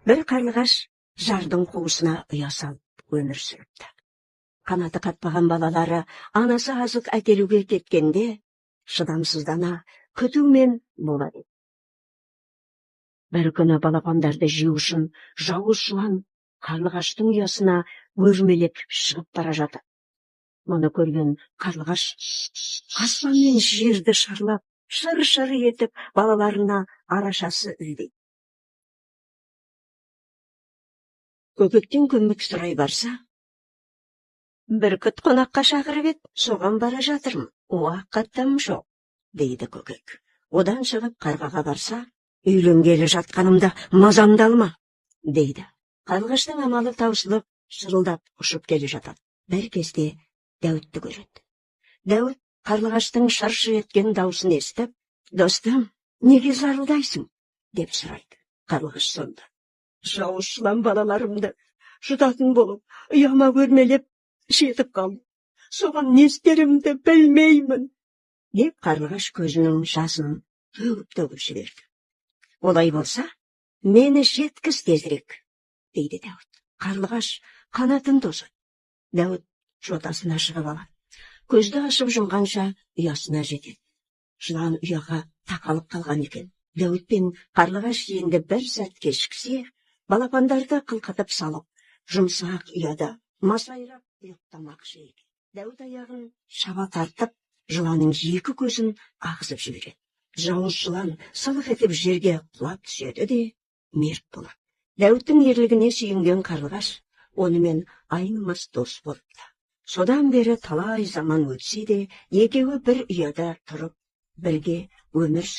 Бір қарлығаш жардың қуысына ұя салып өмір сүріпті. Қанаты қатпаған балалары анасы азық әкелуге кеткенде, шыдамсыздана күтумен болады. Бір күні балапандарды жеу үшін жауыз жылан қарлығаштың ұясына өрмелеп шығып бара жатыр. Мұны көрген қарлығаш аспан мен жерді шарлап, шыр-шыр етіп балаларына арашасы ілді. Көкектен көмек сұрай барса, бүркіт қонаққа шақырып еді, соған бара жатырмын, уақытым жоқ, дейді көкек. Одан шығып қарғаға барса, үйленгелі жатқанымда мазамды алма, дейді. Қарлығаштың амалы таусылып, шырылдап ұшып келе жатады. Бір кезде Дәуітті көреді. Дәуіт қарлығаштың шыршы еткен даусын естіп, достым, неге зарылдайсың? деп сұрайды. Қарлығаш сонда, жауыз жылан балаларымды жұтатын болып, ұяма өрмелеп жетіп қалды. Соған не істерімді білмеймін, деп қарлығаш көзінің жасын төгіп жіберді. Олай болса, мені жеткіз тезірек, дейді Дәуіт. Қарлығаш қанатын тосады. Дәуіт жотасына шығып алады. Көзді ашып жұмғанша ұясына жетеді. Жылан ұяға тақалып қалған екен. Дәуіт пен қарлығаш енді бір сәт кешіксе, балапандарды қылқытып салып, жұмсақ ұяда масайрап ұйықтамақ екен. Дәуіт аяғын шаба тартып, жыланның екі көзін ағызып жібереді. Жауыз жылан сылқ етіп жерге құлап түседі де мерт болады. Дәуіттің ерлігіне сүйінген қарлығаш онымен айнымас дос болыпты. Содан бері талай заман өтсе де, екеуі бір ұяда тұрып, бірге өмір сүріп